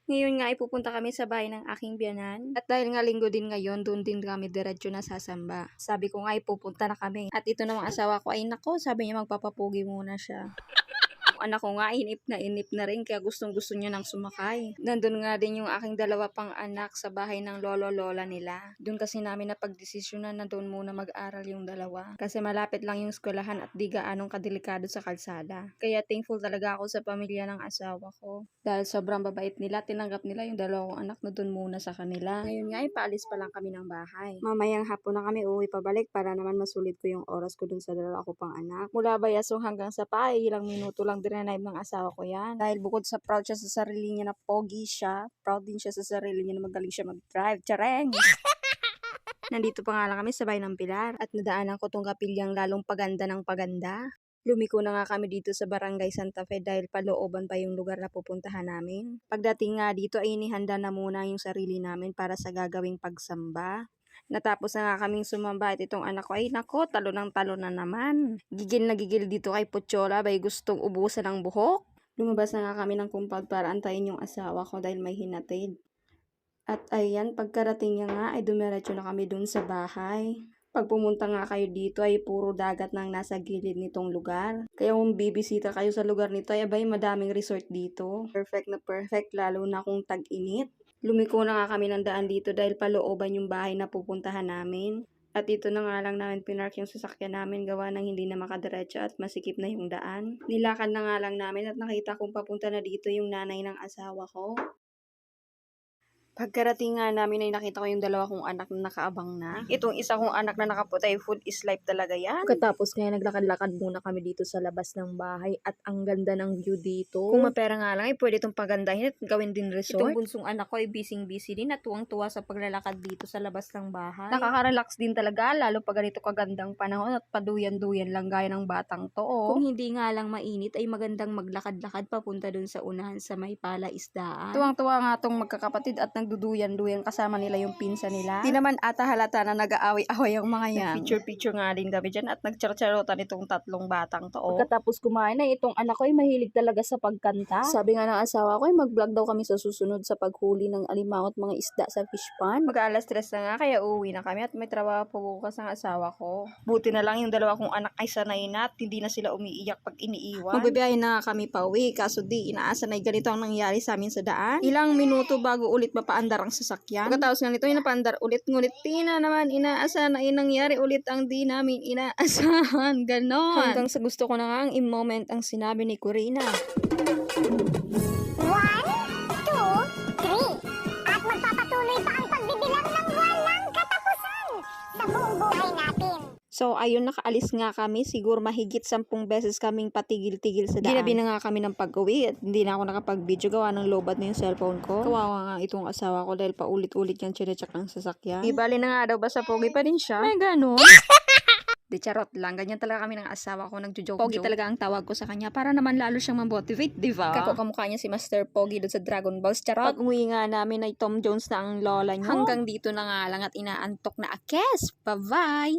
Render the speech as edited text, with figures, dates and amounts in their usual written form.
Ngayon nga ay pupunta kami sa bahay ng aking biyanan. At dahil nga linggo din ngayon, doon din kami diretso na sasamba. Sabi ko nga ay pupunta na kami. At ito namang asawa ko ay nako, sabi niya magpapapugi muna siya. Yung anak ko nga inip na rin kaya gustong gusto niya nang sumakay. Nandun nga din yung aking dalawa pang anak sa bahay ng lolo-lola nila. Doon kasi namin napagdesisyonan na doon muna mag-aral yung dalawa. Kasi malapit lang yung eskwelahan at di gaanong kadelikado sa kalsada. Kaya thankful talaga ako sa pamilya ng asawa ko. Dahil sobrang babait nila, tinanggap nila yung dalawang anak na doon muna sa kanila. Ngayon nga ay paalis pa lang kami ng bahay. Mamayang hapon na kami uuwi pabalik para naman masulit ko yung oras ko doon sa dalawa ko pang anak. Mula Bayasong hanggang sa Pai, ilang minuto lang dinanive ng asawa ko yan. Dahil bukod sa proud siya sa sarili niya na pogi siya, proud din siya sa sarili niya na magaling siya mag-drive. Chareng! Nandito pa nga lang kami sa bahay ng Pilar at nadaanan ko tong kapilyang lalong paganda ng paganda. Lumiko na nga kami dito sa Barangay Santa Fe dahil palooban pa yung lugar na pupuntahan namin. Pagdating nga dito ay inihanda na muna yung sarili namin para sa gagawing pagsamba. Natapos na nga kaming sumamba at itong anak ko ay nako, talo ng talo na naman. Gigil na gigil dito kay Pochola bay gustong ubusan ng buhok. Lumabas na nga kami ng compound para antayin yung asawa ko dahil may hinatid. At ayan, pagkarating niya nga ay dumiretso na kami dun sa bahay. Pag pumunta nga kayo dito ay puro dagat nang nasa gilid nitong lugar. Kaya kung bibisita kayo sa lugar nito ay abay madaming resort dito. Perfect na perfect lalo na kung tag-init. Lumiko na nga kami ng daan dito dahil palooban yung bahay na pupuntahan namin. At dito na nga lang namin pinark yung sasakyan namin gawa ng hindi na makadiretso at masikip na yung daan. Nilakad na nga lang namin at nakita kong papunta na dito yung nanay ng asawa ko. Pagkarating nga namin ay nakita ko yung dalawa kong anak na nakaabang na. Itong isa kong anak na nakaputay, food is life talaga yan. Katapos kaya naglakad-lakad muna kami dito sa labas ng bahay at ang ganda ng view dito. Kung mapera nga lang ay pwede itong pagandahin at gawin din resort. Itong bunsong anak ko ay busy din at tuwang-tuwa sa paglalakad dito sa labas ng bahay. Nakaka-relax din talaga lalo pag ganito kagandang panahon at paduyan-duyan lang gaya ng batang to. Kung hindi nga lang mainit ay magandang maglakad-lakad papunta dun sa unahan sa may palaisdaan. Tuwang-tuwa nga tong magkakapatid at nagduduyan-duyan kasama nila yung pinsa nila. Di naman ata halata na nag-aaway-away yung mga yan. Picture-picture nga din kami dyan at nagcharcharotan itong tatlong batang to. Pagkatapos kumain na itong anak ko ay mahilig talaga sa pagkanta. Sabi nga ng asawa ko ay mag-vlog daw kami sa susunod sa paghuli ng alimango at mga isda sa fish pond. Mag-alas 3 na nga kaya uuwi na kami at may trabaho pa bukas ng asawa ko. Buti na lang yung dalawa kong anak ay sanay na at hindi na sila umiiyak pag iniiwan. Magbibiyahe na kami pa uwi kaso di inaasan ay ganito ang nangyari sa amin sa daan. Ilang minuto bago ulit mapaandar ang sasakyan. Pagkatapos nga nito, napaandar ulit. Ngunit di na naman inaasahan na nangyari ulit ang di namin inaasahan. Ganon. Hanggang sa gusto ko na nga ang in-moment ang sinabi ni Corina. 1, 2, 3. At magpapatuloy pa ang pagbibilang ng walang katapusan sa buong buhay natin. So, ayun, nakaalis nga kami. Siguro mahigit 10 beses kaming patigil-tigil sa daan. Ginabi na nga kami ng pag-uwi at hindi na ako nakapag-video gawa ng lowbat na yung cellphone ko. Kawawa nga itong asawa ko dahil paulit-ulit yung chinecheck ng sasakyan. Ibali na nga daw basta pogi pa din siya. May ganun. Di charot lang. Ganyan talaga kami ng asawa ko. Nagjo-joke. Pogi talaga ang tawag ko sa kanya para naman lalo siyang mamotivate, di ba? Kako kamukha niya si Master Pogi doon sa Dragon Balls. Charot. Pag umuwi nga namin ay Tom Jones na ang lola niyo. Hanggang dito na nga lang at inaantok na akes. Bye-bye!